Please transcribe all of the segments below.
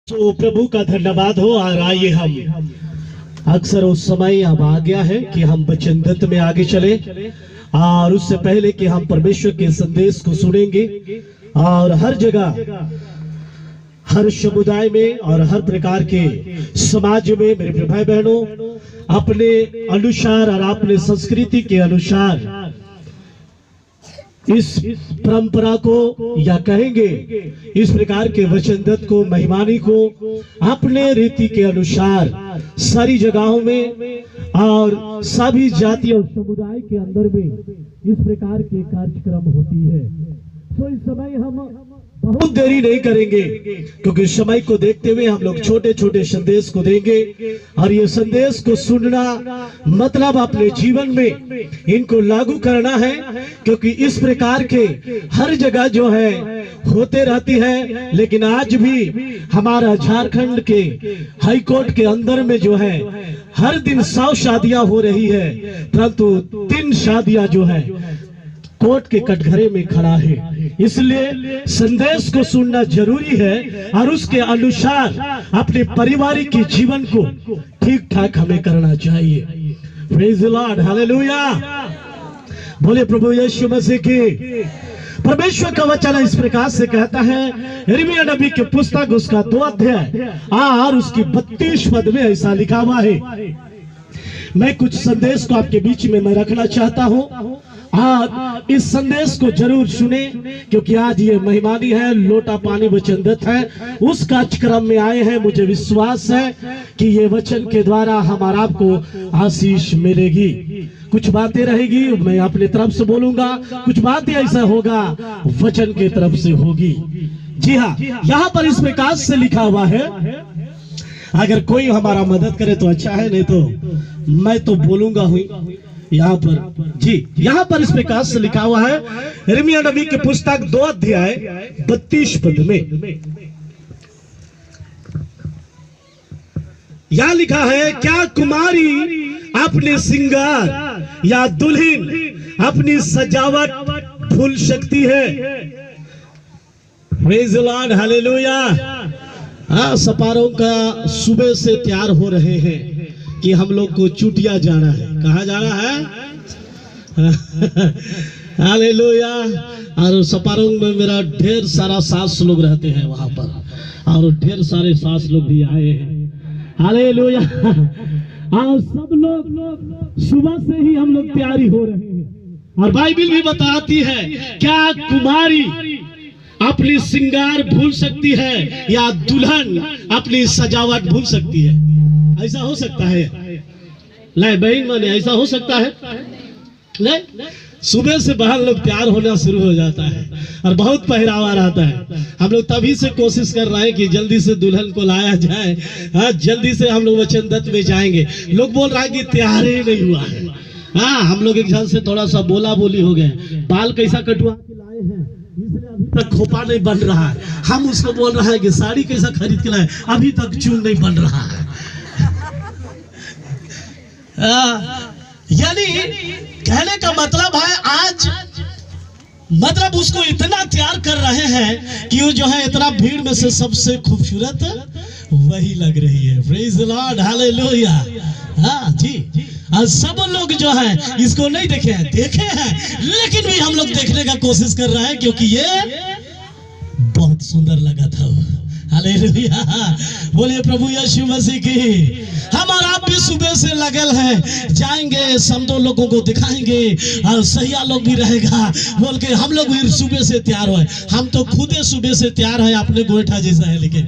तो प्रभु का धन्यवाद हो। और आइए हम अक्सर उस समय अब आ गया है कि हम वचन दत्त में आगे चले, और उससे पहले कि हम परमेश्वर के संदेश को सुनेंगे। और हर जगह, हर समुदाय में और हर प्रकार के समाज में मेरे भाई बहनों अपने अनुसार और अपने संस्कृति के अनुसार इस परंपरा को या कहेंगे इस प्रकार के वचनदत्त को, महिमानी को अपने रीति के अनुसार सारी जगहों में और सभी जाति और समुदाय के अंदर में इस प्रकार के कार्यक्रम होती है। तो इस समय हम बहुत देरी नहीं करेंगे, क्योंकि समय को देखते हुए हम लोग छोटे छोटे संदेश को देंगे। और ये संदेश को सुनना मतलब अपने जीवन में इनको लागू करना है, क्योंकि इस प्रकार के हर जगह जो है होते रहती है। लेकिन आज भी हमारा झारखंड के हाई कोर्ट के अंदर में जो है हर दिन 100 शादियां हो रही है, परंतु 3 शादियां जो है कोर्ट के कटघरे में खड़ा है। इसलिए संदेश को सुनना जरूरी है और उसके अनुसार अपने पारिवारिक के जीवन को ठीक ठाक हमें करना चाहिए। Praise the Lord, hallelujah. बोले प्रभु यीशु मसीह की। परमेश्वर का वचन इस प्रकार से कहता है, यिर्मयाह नबी के पुस्तक उसका 2 अध्याय और उसकी 32 पद में ऐसा लिखा हुआ है। मैं कुछ संदेश को आपके बीच में मैं रखना चाहता हूँ। आज इस संदेश को जरूर सुने, क्योंकि आज ये मेहमानी है, लोटा पानी वचनदत्त है, उस कार्यक्रम में आए हैं। मुझे विश्वास है कि ये वचन के द्वारा हमारा आपको आशीष मिलेगी। कुछ बातें रहेगी मैं अपने तरफ से बोलूंगा, कुछ बातें ऐसा होगा वचन के तरफ से होगी। जी हाँ, यहाँ पर इस प्रकार से लिखा हुआ है। अगर कोई हमारा मदद करे तो अच्छा है, नहीं तो मैं तो बोलूंगा हुई। यहाँ पर जी, यहाँ पर इस प्रकार से लिखा हुआ है, यिर्मयाह नबी के पुस्तक 2 अध्याय 32 पद में यहाँ लिखा है, क्या कुमारी अपने श्रृंगार या दुल्हन अपनी सजावट भूल सकती है? Praise the Lord, hallelujah. हाँ, सपारों का सुबह से तैयार हो रहे हैं कि हम लोग को चुटिया जाना है। कहाँ जाना है? हालेलुया। और सपारों में मेरा ढेर सारा सास लोग रहते हैं वहां पर, और ढेर सारे सास लोग भी आए हैं। हालेलुया। और सब लोग सुबह से ही हम लोग तैयारी हो रहे हैं। और बाइबिल भी बताती है, क्या कुमारी अपनी श्रृंगार भूल सकती है या दुल्हन अपनी सजावट भूल सकती है? ऐसा हो सकता है? नहीं बहन माने, ऐसा हो सकता है? नहीं, सुबह से बाहर लोग तैयार होना शुरू हो जाता है और बहुत पहरावा रहता है। हम लोग तभी से कोशिश कर रहे हैं कि जल्दी से दुल्हन को लाया जाए। हाँ, जल्दी से हम लोग वचनदत्त में जाएंगे। लोग बोल रहा है कि तैयार ही नहीं हुआ है। हाँ, हम लोग एक जन से थोड़ा सा बोला बोली हो गए, बाल कैसा कटवा के लाए हैं, इसलिए अभी तक खोपा नहीं बन रहा है। हम उसको बोल रहा है कि साड़ी कैसा खरीद के लाए, अभी तक चून नहीं बन रहा है। यानी कहने का मतलब है, आज मतलब उसको इतना तैयार कर रहे हैं कि वो जो है इतना भीड़ में से सबसे खूबसूरत वही लग रही है। Praise the Lord, hallelujah. हाँ जी, और सब लोग जो है इसको नहीं देखे हैं, देखे हैं, लेकिन भी हम लोग देखने का कोशिश कर रहे हैं, क्योंकि ये बहुत सुंदर लगा था। हालेलुया। बोलिए प्रभु यीशु मसीह की। हमारा आप भी सुबह से लगल है, जाएंगे समझो लोगों को दिखाएंगे, और सहिया लोग भी रहेगा बोल के हम लोग भी सुबह से तैयार हुए। हम तो खुदे सुबह से तैयार है, अपने गोईठा जैसा है लेकिन।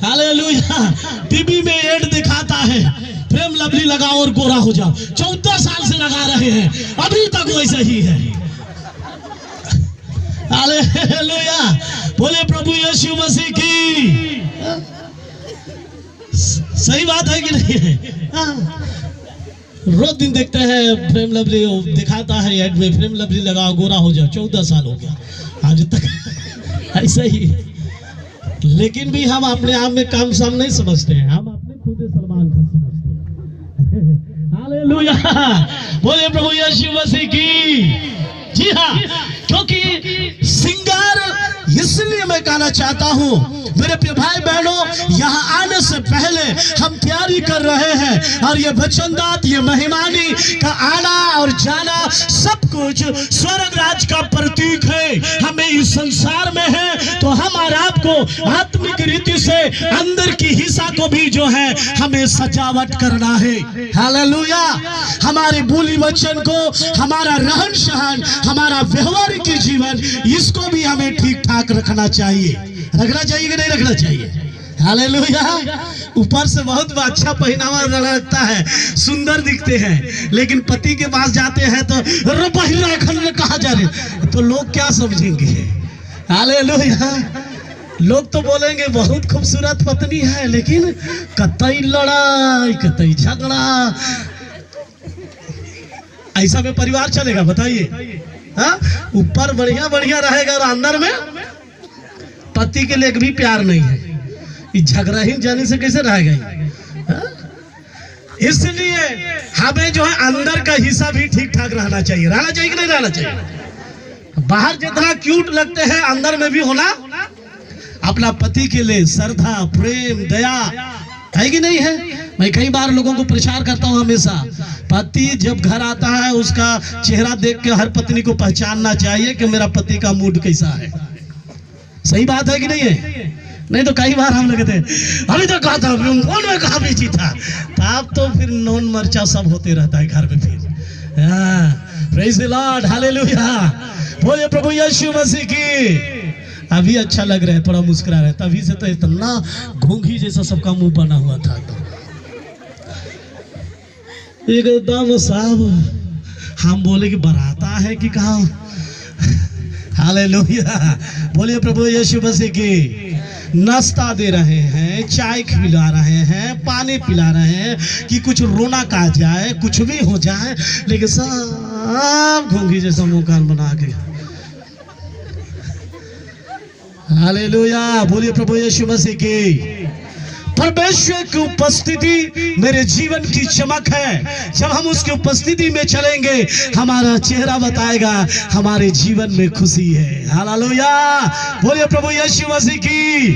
हालेलुया। टीवी में एड दिखाता है, प्रेम लवली लगाओ और गोरा हो जाओ। 14 साल से लगा रहे हैं, अभी तक वैसा ही है। हालेलुया। बोले प्रभु यीशु मसीह की। सही बात है कि नहीं है? रोज दिन देखते हैं प्रेम लवली दिखाता है एड में, प्रेम लवली लगाओ गोरा हो जाओ। 14 साल हो गया आज तक ऐसा ही। लेकिन भी हम अपने आप में काम साम नहीं समझते हैं, हम अपने खुद सलमान खान समझते हैं। हालेलुया। बोले प्रभु यीशु मसीह की। जी हाँ, क्योंकि श्रृंगार इसलिए मैं कहना चाहता हूं मेरे प्रिय भाई बहनों, यहाँ आने से पहले हम तैयारी कर रहे हैं और ये वचनदात, ये महिमानी का आना और जाना सब कुछ स्वर्ग राज का प्रतीक है। हमें इस संसार में है तो हम और आपको आत्मिक रीति से अंदर की हिस्सा को भी जो है हमें सजावट करना है। हालेलुया। हमारे बोली वचन को, हमारा रहन सहन, हमारा व्यवहारिक जीवन, इसको भी हमें ठीक ठाक रखना चाहिए। रखना चाहिए कि नहीं रखना चाहिए? हालेलुया। ऊपर से बहुत अच्छा पहनावा लगता है, सुंदर दिखते हैं, लेकिन पति के पास जाते हैं तो कहा जा रहे तो लोग क्या समझेंगे? हालेलुया। लोग तो बोलेंगे बहुत खूबसूरत पत्नी है, लेकिन कतई लड़ाई, कतई झगड़ा, ऐसा में परिवार चलेगा? बताइए। ऊपर बढ़िया बढ़िया रहेगा और अंदर में पति के लिए भी प्यार नहीं है, झगड़ा ही जाने से कैसे रहेगा? इसलिए हमें जो है अंदर का हिस्सा भी ठीक ठाक रहना चाहिए। रहना चाहिए कि नहीं रहना चाहिए? बाहर जितना क्यूट लगते हैं, अंदर में भी होना अपना पति के लिए श्रद्धा, प्रेम, दया है कि नहीं है? मैं कई बार लोगों को प्रचार करता हूं हमेशा, पति जब घर आता है उसका चेहरा देख के हर पत्नी को पहचानना चाहिए कि मेरा पति का मूड कैसा है। सही बात है कि नहीं है? नहीं तो कई बार हम लोग थे, अभी तो कहा था कौन में कहा बेची था, तब तो फिर नॉन मर्चा सब होते रहता है घर में। फिर प्रेज़ द लॉर्ड, हालेलुया, बोले प्रभु यीशु मसीह की। अभी अच्छा लग रहा है, थोड़ा मुस्कुरा रहा है, तभी से तो इतना घूंघी जैसा सबका मुंह बना हुआ था एकदम। साहब हम बोले कि बराता है कि कहा? हालेलुया, बोलिए प्रभु यीशु मसीह की। नाश्ता दे रहे हैं, चाय खिला रहे हैं, पानी पिला रहे हैं कि कुछ रोना का जाए, कुछ भी हो जाए, लेकिन सब घूंघी जैसा मुंह कान बना के। हालेलुया, बोलिए प्रभु यीशु मसीह की। परमेश्वर की उपस्थिति मेरे जीवन की चमक है। जब हम उसकी उपस्थिति में चलेंगे, हमारा चेहरा बताएगा हमारे जीवन में खुशी है। हालेलुया, बोलिए प्रभु यीशु मसीह की।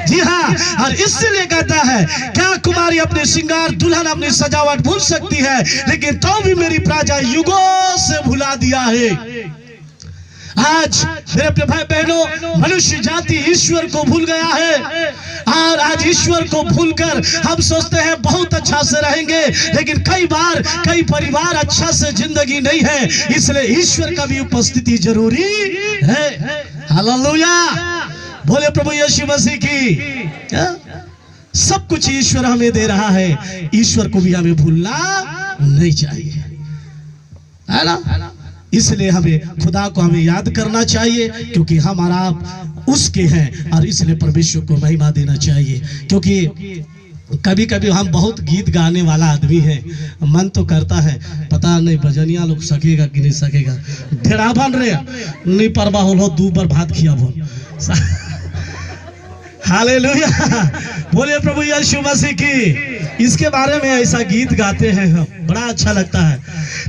जी हाँ, और इसलिए कहता है, क्या कुमारी अपने श्रृंगार, दुल्हन अपनी सजावट भूल सकती है, लेकिन तो भी मेरी प्रजा युगों से भुला दिया है। आज मेरे प्रिय भाई बहनों, मनुष्य जाति ईश्वर को भूल गया है, और आज ईश्वर को भूलकर हम सोचते हैं बहुत अच्छा से रहेंगे, लेकिन कई बार कई परिवार अच्छा से जिंदगी नहीं है। इसलिए ईश्वर का भी उपस्थिति जरूरी है। हालेलुया, बोले प्रभु यीशु मसीह की। सब कुछ ईश्वर हमें दे रहा है, ईश्वर को भी हमें भूलना नहीं चाहिए, है ना? इसलिए हमें खुदा को हमें याद करना चाहिए, क्योंकि हमारा आप उसके हैं, और इसलिए परमेश्वर को महिमा देना चाहिए। क्योंकि कभी कभी हम बहुत गीत गाने वाला आदमी है, मन तो करता है पता नहीं भजनिया लोग सकेगा कि नहीं सकेगा, ढेरा बन रहे नहीं परवा हो दू बार भात खिया बोल। हालेलुया, बोलिए प्रभु यीशु मसीह की। इसके बारे में ऐसा गीत गाते हैं हम, बड़ा अच्छा लगता है।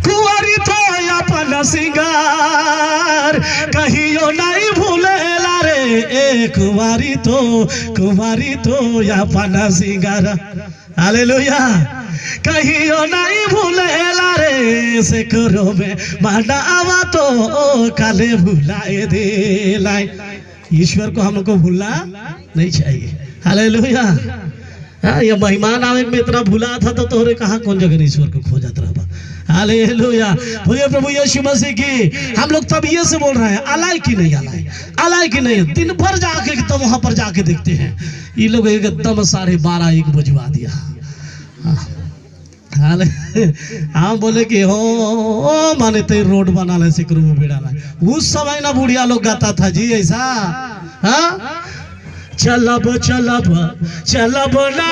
कुंवारी तो अपना सिंगार कहियो नहीं भूलेला रे, ए कुंवारी तो अपना सिंगार। हालेलुया, कहियो नहीं भूलेला रे, से करो में मानावा तो काले भुलाए दे लाई। ईश्वर को हमको भूलना नहीं चाहिए। हालेलुया, ये मेहमान आवे में इतना भूला था तो तोहरे कहाँ कौन जगह ईश्वर को खोजत रहा। हालेलुया, बोलिए प्रभु यीशु मसीह की। हम लोग तब ये से बोल रहे हैं, अलाय की नहीं, अलाय की नहीं। दिन भर जाके तो वहां पर जाके देखते हैं, ये लोग एकदम 12:30-1 बजवा दिया। हम बोले कि हो माने ते रोड बना ले सिकरू में बेड़ा ला। उस समय ना बुढ़िया लोग गाता था जी ऐसा, हाँ चलब ना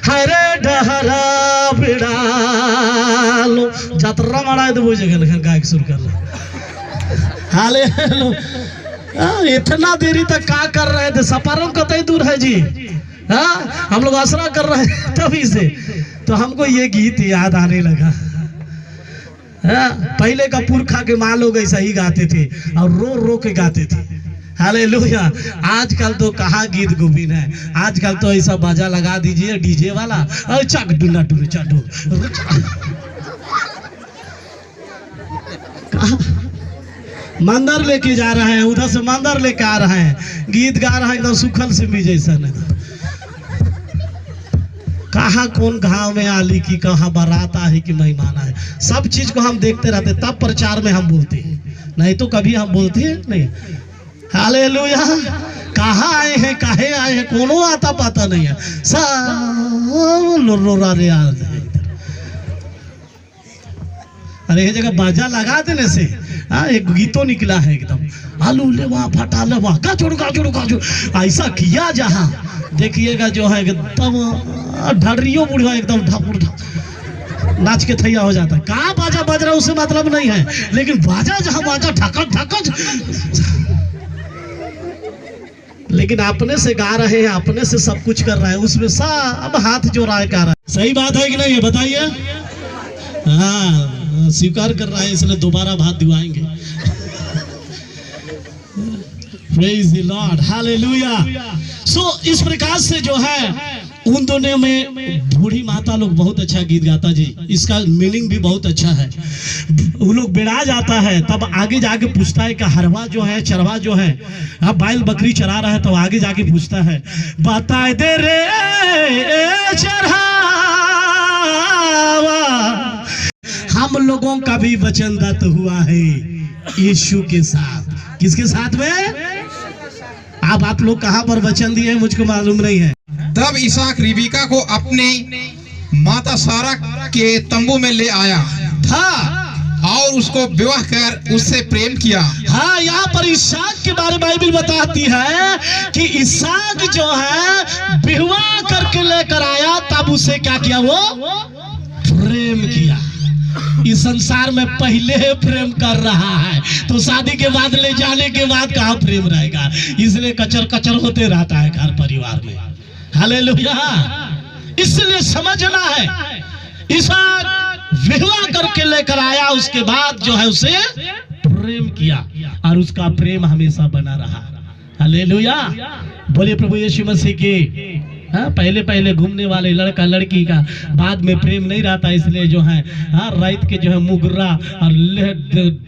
हरे डहरा बिड़ालो यात्रा मारा तो वो जगह गायक शुरू कर लो। हाले इतना देरी तक क्या कर रहे थे? सफारम कतई दूर है जी। हाँ, हम लोग आसरा कर रहे हैं तभी से, तो हमको ये गीत याद आने लगा। हाँ, पहले का पुरखा के माँ लोग ऐसा ही गाते थे और रो रो के गाते थे। हालेलुया। आजकल तो कहाँ गीत गोविंद है, आजकल तो ऐसा बाजा लगा दीजिए डीजे वाला, और चक डुना डुन चाडू मंदिर लेके जा रहे हैं, उधर से मंदिर लेके आ रहे हैं, गीत गा रहे हैं एकदम सुखल से भी जैसा नहीं। कहाँ कौन गांव में आली की, कहाँ बारात है कि मेहमान है, सब चीज को हम देखते रहते, तब प्रचार में हम बोलते हैं, नहीं तो कभी हम बोलते हैं नहीं। हालेलुया। कहाँ आए हैं, काहे आए हैं, कोनो आता पाता नहीं है, सब लोरा रे अरे ये जगह बाजा लगा देने से एक गीतों निकला है एकदम, आलू ले वहाँ फटा ले वहाँ का छोड़ ऐसा किया जहाँ देखिएगा जो है एकदम ढर्रियों बुढ़ा एकदम ढापुर नाच के थैया हो जाता है। कहाँ बाजा बज रहा है उससे मतलब नहीं है, लेकिन बाजा जहाँ बाजा ढकट ढकट, लेकिन अपने से गा रहे हैं, अपने से सब कुछ कर रहे हैं, उसमें सब हाथ जोड़ा है, रहा है। सही बात है कि नहीं है बताइए? हाँ, स्वीकार कर रहा है, इसलिए दोबारा भात दिवाएंगे। Praise the Lord, Hallelujah। So इस प्रकार से जो है उन दोनों में बूढ़ी माता लोग बहुत अच्छा गीत गाता जी, इसका मीनिंग भी बहुत अच्छा है। वो लोग बेड़ा जाता है तब आगे जाके पूछता है कि हरवा जो है, चरवा जो है, अब बैल बकरी चरा रहा है, तो आगे जाके पूछता है बता दे रे चरवा, हम लोगों का भी वचन दत्त हुआ है यीशु के साथ। किसके साथ में? अब आप लोग कहाँ पर वचन दिए मुझको मालूम नहीं है। तब इसहाक रिबका को अपने माता सारा के तंबू में ले आया था और उसको विवाह कर उससे प्रेम किया। हाँ, यहाँ पर इसहाक के बारे में बाइबल बताती है कि इसहाक जो है विवाह करके लेकर आया, तब उसे क्या किया? वो प्रेम किया। इस संसार में पहले प्रेम कर रहा है, तो शादी के बाद ले जाने के बाद कहाँ प्रेम रहेगा, इसलिए कचर कचर होते रहता है घर परिवार में। हालेलुया। इसलिए समझना है, इसहाक विवाह करके लेकर आया, उसके बाद जो है उसे प्रेम किया और उसका प्रेम हमेशा बना रहा। हालेलुया। बोलिए प्रभु यीशु मसीह की। हाँ, पहले पहले घूमने वाले लड़का लड़की का बाद में प्रेम नहीं रहता, इसलिए जो है हाँ रात के जो है मुगरा और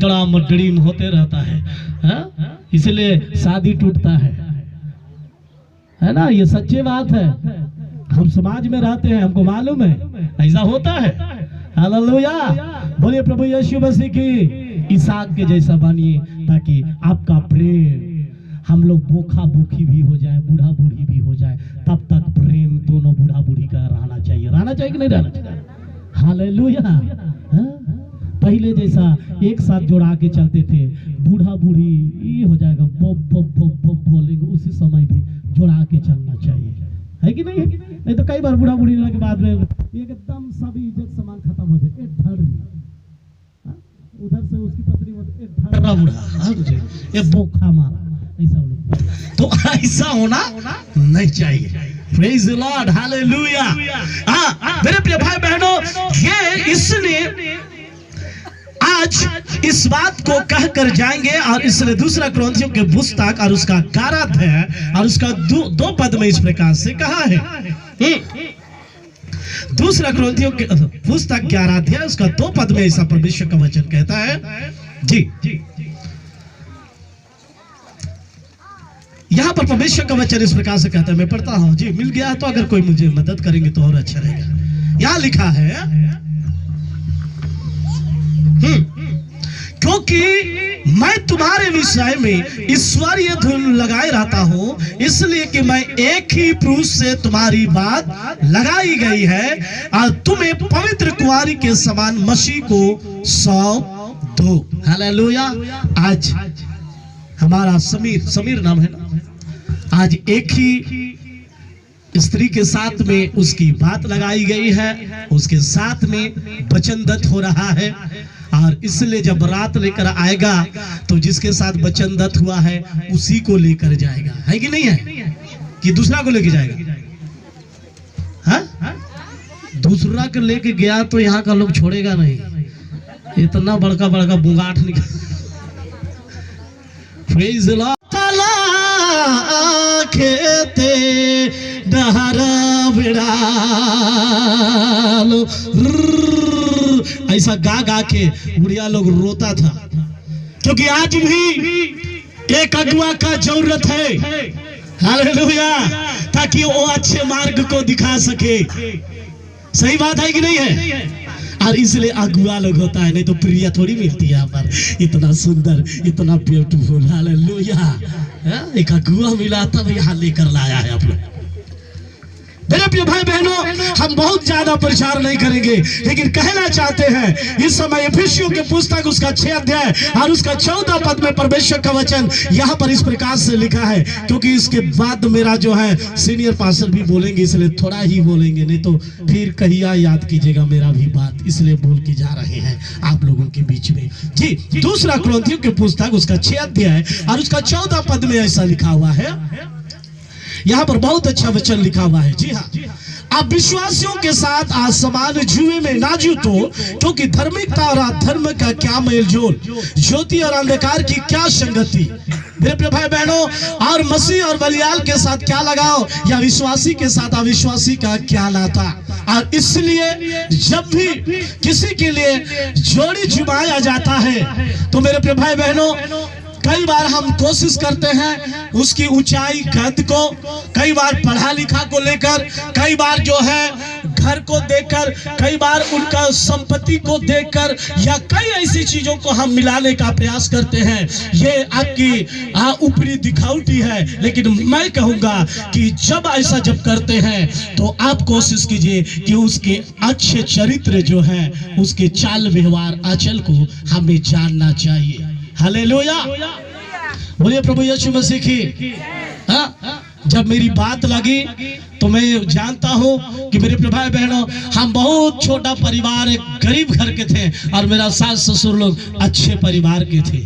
डराम डरीम होते रहता है। हाँ, इसलिए शादी टूटता है ना, ये सच्ची बात है। हम समाज में रहते हैं, हमको मालूम है ऐसा होता है। हालेलुया। बोलिए प्रभु यीशु मसीह की। इसहाक के जैसा बनिए ताकि आपका प्रेम, हम लोग बोखा बोखी भी हो जाए, बूढ़ा बूढ़ी भी हो जाए, तब तक प्रेम दोनों बूढ़ा बूढ़ी का रहना चाहिए। रहना चाहिए कि नहीं रहना चाहिए? हालेलुया। पहले जैसा एक साथ जोड़ा के चलते थे, बूढ़ा बूढ़ी ये हो जाएगा बब बब बब बब बोलेंगे, उसी समय भी जोड़ा के चलना चाहिए, है कि नहीं? नहीं तो कई बार बूढ़ा बूढ़ी के बाद में एकदम सभी इज्जत सामान खत्म हो जाए। उधर से उसकी पत्नी बूढ़ा ये बोखा मारा, ऐसा तो ऐसा होना नहीं चाहिए। Praise the Lord, hallelujah. हाँ मेरे प्रिय भाई बहनों, ये इसलिए आज इस बात को कहकर जाएंगे, और इसलिए दूसरा कुरिन्थियों के पुस्तक और उसका 11 अध्याय और उसका दो पद में इस प्रकार से कहा है। दूसरा कुरिन्थियों के पुस्तक 11 अध्याय उसका 2 पद में ऐसा परमेश्वर का वचन कहता है जी। यहाँ पर परमेश्वर का वचन इस प्रकार से कहता है, मैं पढ़ता हूँ जी, मिल गया तो अगर कोई मुझे मदद करेंगे तो और अच्छा रहेगा। यहाँ लिखा है क्योंकि मैं तुम्हारे विषय में ईश्वरीय धुन लगाए रहता हूँ, इसलिए कि मैं एक ही पुरुष से तुम्हारी बात लगाई गई है और तुम्हें पवित्र कुंवारी के समान मसीह को सौंप दो। हालेलुया। आज हमारा समीर नाम है ना, आज एक ही स्त्री के साथ में उसकी बात लगाई गई है, उसके साथ में वचनदत्त हो रहा है, और इसलिए जब रात लेकर आएगा तो जिसके साथ वचनदत्त हुआ है उसी को लेकर जाएगा, है कि नहीं है? कि दूसरा को लेकर जाएगा? हाँ, दूसरा को लेकर गया तो यहाँ का लोग छोड़ेगा नहीं। इतना बड़का बड़का बुगाट निकल। Praise the Lord. तला खेते डहरा बिड़ालो, ऐसा गा गा के बुढ़िया लोग रोता था, क्योंकि आज भी एक अगुआ का जरूरत है, हालेलुया, ताकि वो अच्छे मार्ग को दिखा सके। सही बात है कि नहीं है? और इसलिए अगुआ लोग होता है, नहीं तो प्रिया थोड़ी मिलती है यहाँ पर। इतना सुंदर, इतना ब्यूटीफुल, हालेलुया, एक अगुआ मिला तब यहाँ लेकर लाया है आप लोग। मेरे प्रिय भाई बहनों, हम बहुत ज्यादा प्रचार नहीं करेंगे, लेकिन कहना चाहते हैं इस समय इफिसियों के पुस्तक उसका 6 अध्याय और उसका 14 पद में परमेश्वर का वचन यहाँ पर इस प्रकार से लिखा है। क्योंकि इसके बाद मेरा जो है सीनियर पास्टर भी बोलेंगे, इसलिए थोड़ा ही बोलेंगे, नहीं तो फिर कहिया याद कीजिएगा मेरा भी बात, इसलिए बोल के जा रहे हैं आप लोगों के बीच में। जी, दूसरा कुरिन्थियों के पुस्तक उसका 6 अध्याय और उसका 14 पद में ऐसा लिखा हुआ है, यहाँ पर बहुत अच्छा वचन लिखा हुआ है। जी हाँ, आप विश्वासियों के साथ आसमान जुए में ना जूतो, क्योंकि धार्मिकता और अधर्म का क्या मेलजोल, ज्योति और अंधकार की क्या संगति। मेरे प्रिय भाई बहनों, और मसीह और बलियाल के साथ क्या लगाओ, या विश्वासी के साथ अविश्वासी का क्या नाता। और इसलिए जब भी किसी के लिए जोड़ी जुबाया जाता है, तो मेरे प्रिय भाई बहनों, कई बार हम कोशिश करते हैं उसकी ऊंचाई कद को, कई बार पढ़ा लिखा को लेकर, कई बार जो है घर को देखकर, कई बार उनका संपत्ति को देखकर, या कई ऐसी चीजों को हम मिलाने का प्रयास करते हैं। ये आपकी ऊपरी दिखावटी है, लेकिन मैं कहूंगा कि जब ऐसा जब करते हैं तो आप कोशिश कीजिए कि उसके अच्छे चरित्र जो है, उसके चाल व्यवहार आचल को हमें जानना चाहिए। हालेलुया, बोलिए प्रभु यीशु मसीह की। जब मेरी बात लगी तो मैं जानता हूँ कि मेरे भाई बहनों, हम बहुत छोटा परिवार, एक गरीब घर के थे, और मेरा सास ससुर लोग अच्छे परिवार के थे,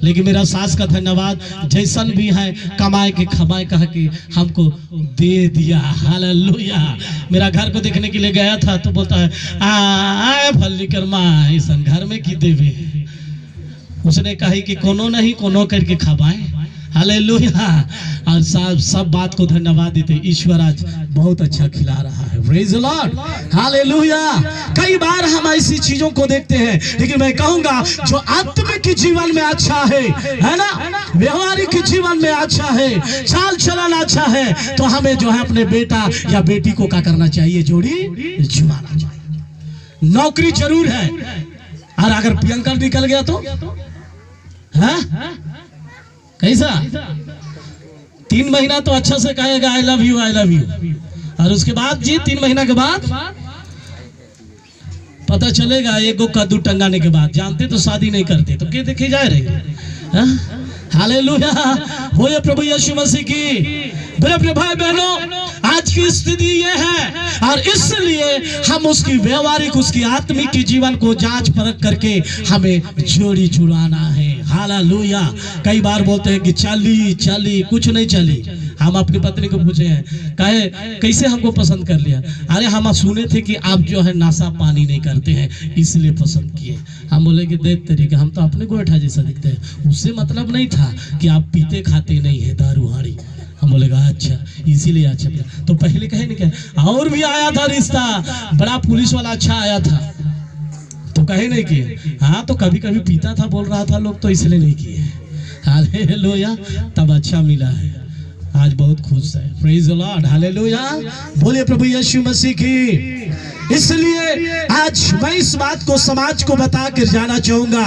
लेकिन मेरा सास का धन्यवाद, जैसन भी है कमाए के खमाए कह के हमको दे दिया। हालेलुया। मेरा घर को देखने के लिए गया था तो बोलता है आए भल्ली कर माँ ऐसा घर में की देवे। उसने कही कि कोनो नहीं कोनो करके खवाए। हालेलुया। और सब बात को धन्यवाद देते, ईश्वर आज बहुत अच्छा खिला रहा है। Praise the Lord. हालेलुया। कई बार हम ऐसी चीजों को देखते हैं, लेकिन मैं कहूंगा जो आत्मिक जीवन में अच्छा है ना, व्यवहारिक जीवन में अच्छा है, चाल चलन अच्छा है, तो हमें जो है अपने बेटा या बेटी को क्या करना चाहिए, जोड़ी जुड़ाना चाहिए। नौकरी जरूर है, और अगर प्रियंका निकल गया तो कैसा, 3 महीना तो अच्छा से कहेगा आई लव यू, और उसके बाद जी 3 महीना के बाद पता चलेगा एक गो कद्दू टंगाने के बाद, जानते तो शादी नहीं करते तो क्या देखे जा रहे। हालेलुया। होए प्रभु यीशु मसीह की। मेरे भाई बहनों, आज की स्थिति ये है, और इसलिए हम उसकी व्यवहारिक, उसकी आत्मिक की जीवन को जांच परख करके हमें जोड़ी जुड़ाना है। हालेलुया। कई बार बोलते हैं कि चली कुछ नहीं चली। हम अपनी पत्नी को पूछे हैं, कहे कैसे हमको पसंद कर लिया। अरे हम सुने थे कि आप जो है नशा पानी नहीं करते हैं इसलिए पसंद किए। हम बोले कि देख तरीके हम तो अपने गोइठा जैसा दिखते हैं, उससे मतलब नहीं था कि आप पीते खाते नहीं है दारू हाड़ी। हम बोलेगा अच्छा इसीलिए अच्छा किया। तो पहले कहे नहीं क्या, और भी आया था रिश्ता, बड़ा पुलिस वाला अच्छा आया था, तो कहे नहीं किए। हाँ तो कभी कभी पीता था बोल रहा था लोग, तो इसलिए नहीं किए। हालेलुया। तब अच्छा मिला है, आज बहुत खुश है। Praise the Lord. हालेलुया। बोलिए प्रभु यीशु मसीह की। इसलिए आज मैं इस बात को समाज को बता कर जाना चाहूंगा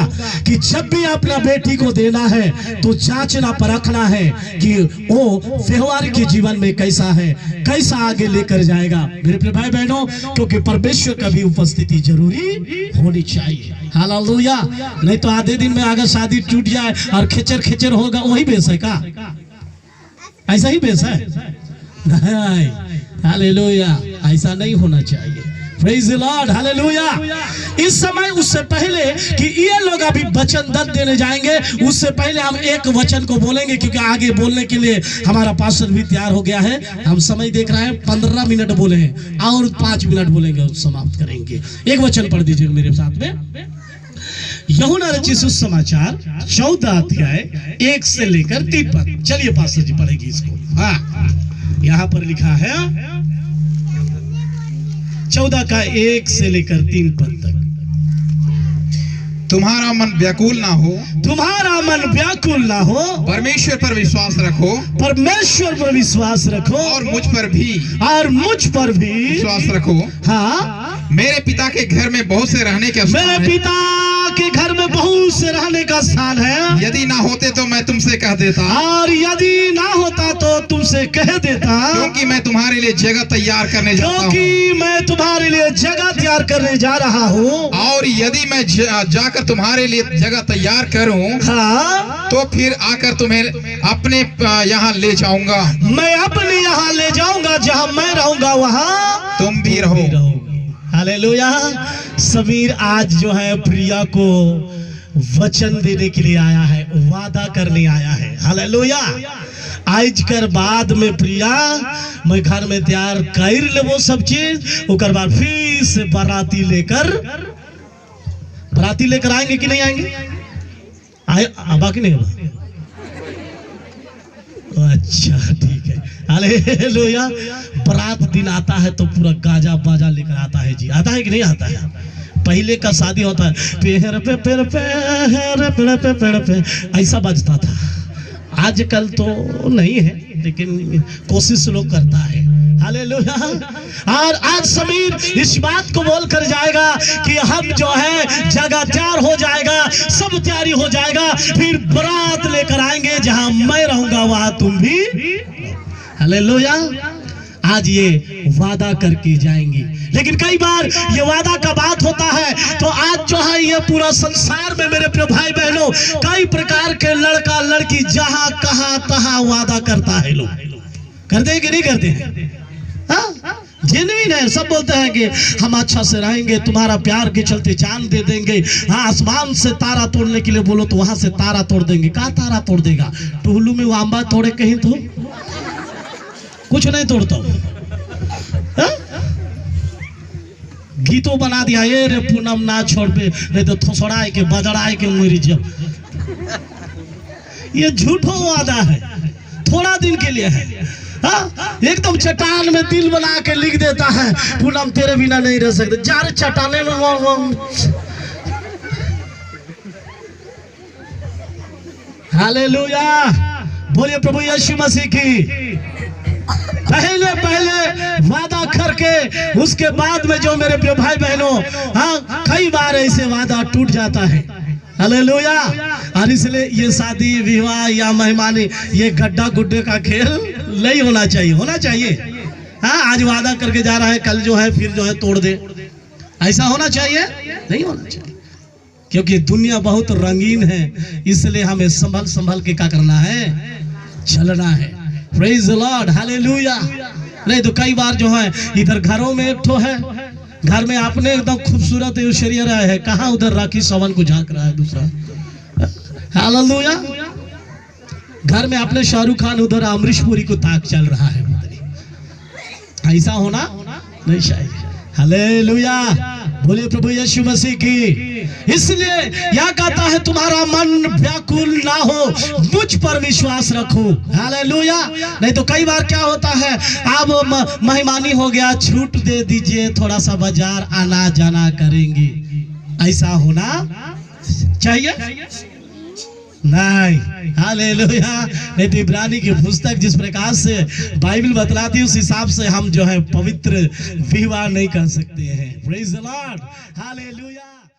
कि जब भी अपना बेटी को देना है तो जांचना परखना है कि वो व्यवहार के जीवन में कैसा है, कैसा आगे लेकर जाएगा। मेरे भाई बहनों, क्योंकि परमेश्वर का भी उपस्थिति जरूरी होनी चाहिए। हालेलुया। नहीं तो आधे दिन में अगर शादी टूट जाए और खिचर होगा, वही बेस है का, ऐसा ही बेस है। हालेलुया। ऐसा नहीं होना चाहिए। Praise the Lord. हालेलुया। इस समय उससे पहले कि ये लोग अभी वचन देने जाएंगे, उससे पहले हम एक वचन को बोलेंगे, क्योंकि आगे बोलने के लिए हमारा पास्टर भी तैयार हो गया है। हम समय देख रहे हैं 15 मिनट बोले हैं, और 5 मिनट बोलेंगे, समाप्त करेंगे। एक वचन पढ़ दीजिए मेरे साथ में। यूहन्ना रचित सुसमाचार 14 अध्याय 1 से लेकर 3 पद। चलिए पास्टर जी पढ़ेगी इसको। हाँ, यहाँ पर लिखा है 14 का 1 से लेकर 3 पद तक। तुम्हारा मन व्याकुल ना हो, तुम्हारा मन व्याकुल ना हो, परमेश्वर पर विश्वास रखो, परमेश्वर पर विश्वास रखो, और मुझ पर भी विश्वास रखो। हाँ, मेरे पिता के घर में बहुत से रहने के स्थान मेरे हैं। पिता के घर में बहुत से रहने का स्थान है। यदि ना होते तो मैं तुमसे कह देता, और यदि ना होता तो तुमसे कह देता, क्योंकि मैं तुम्हारे लिए जगह तैयार करने जाता हूँ। क्योंकि मैं तुम्हारे लिए जगह तैयार करने जा रहा हूँ। और यदि मैं जाकर तुम्हारे लिए जगह तैयार करूँ, हाँ, तो फिर आकर तुम्हें अपने यहाँ ले जाऊंगा। मैं अपने यहाँ ले जाऊंगा, जहाँ मैं रहूंगा वहाँ तुम भी रहो। हालेलुया। समीर आज जो है प्रिया को वचन देने के लिए आया है, वादा करने आया है। हालेलुया। आज कर बाद में प्रिया मैं घर में तैयार कर ले वो सब चीज, ओकर बाद फिर से बाराती लेकर आएंगे कि नहीं आएंगे? बाकी नहीं होगा। अच्छा ठीक है। हालेलुया। बारात दिन आता है तो पूरा गाजा बाजा लेकर आता है जी। आता है कि नहीं आता है? पहले का शादी होता है पेड़ पे पेड़ पे पेड़ पे पेड़ पे ऐसा बजता था। आजकल तो नहीं है, लेकिन कोशिश लोग करता है। हालेलुया। और आज समीर इस बात को बोल कर जाएगा कि हम जो है जगह तैयार हो जाएगा, सब तैयारी हो जाएगा, फिर बारात लेकर आएंगे, जहां मैं रहूंगा वहां तुम भी। हालेलुया। आज ये वादा करके जाएंगे। लेकिन कई बार ये वादा का बात होता है तो आज जो है ये पूरा संसार में मेरे प्रिय भाई बहनों कई प्रकार के लड़का लड़की जहां कहां तहां वादा करता है। लोग करते हैं कि नहीं करते हैं? जेन्युइन है। सब बोलते हैं कि हम अच्छा से रहेंगे, तुम्हारा प्यार के चलते चांद दे देंगे। हाँ, आसमान से तारा तोड़ने के लिए बोलो तो वहां से तारा तोड़ देंगे। कहाँ तारा तोड़ देगा? टुहलू में वो आंबा तोड़े कहीं तो कुछ नहीं तोड़ता। गीतों बना दिया, ये रे पूनम ना छोड़ पे, नहीं तो थोसड़ाए के बजड़ाए के मुरी जब। ये झूठो वादा है, थोड़ा दिन के लिए है। एकदम चट्टान में दिल बना के लिख देता है पूनम तेरे बिना नहीं रह सकते। जा रे चट्टाने में हालेलुया। बोलिए प्रभु यीशु मसीह की। पहले वादा करके उसके बाद में जो मेरे प्रिय भाई बहनों, हाँ, कई बार ऐसे वादा टूट जाता है। हालेलुया। और इसलिए ये शादी विवाह या मेहमानी ये गड्ढा गुड्ढे का खेल नहीं होना चाहिए। होना चाहिए, हाँ, आज वादा करके जा रहा है, कल जो है फिर जो है तोड़ दे, ऐसा होना चाहिए? नहीं होना चाहिए। क्योंकि दुनिया बहुत रंगीन है, इसलिए हमें संभल संभल के क्या करना है? चलना है। Praise the Lord. हालेलुया। नहीं तो कई बार जो है इधर घरों में एक ठो है, घर में आपने एकदम खूबसूरत शरीर है, कहाँ उधर राखी सवन को झांक रहा है दूसरा। हालेलुया। घर में आपने शाहरुख खान, उधर अमरीश पुरी को ताक चल रहा है। ऐसा होना नहीं चाहिए। हालेलुया। बोलिए प्रभु यीशु मसीह की। इसलिए यह कहता है तुम्हारा मन व्याकुल ना हो, मुझ पर विश्वास रखो। हालेलुया। नहीं तो कई बार क्या होता है, अब मेहमानी हो गया, छूट दे दीजिए, थोड़ा सा बाजार आना जाना करेंगे। ऐसा होना चाहिए नहीं। हालेलुया। नहीं तो इब्रानी की पुस्तक जिस प्रकार से बाइबल बतलाती है उस हिसाब से हम जो है पवित्र विवाह नहीं कर सकते हैं। Praise the Lord. हालेलुया।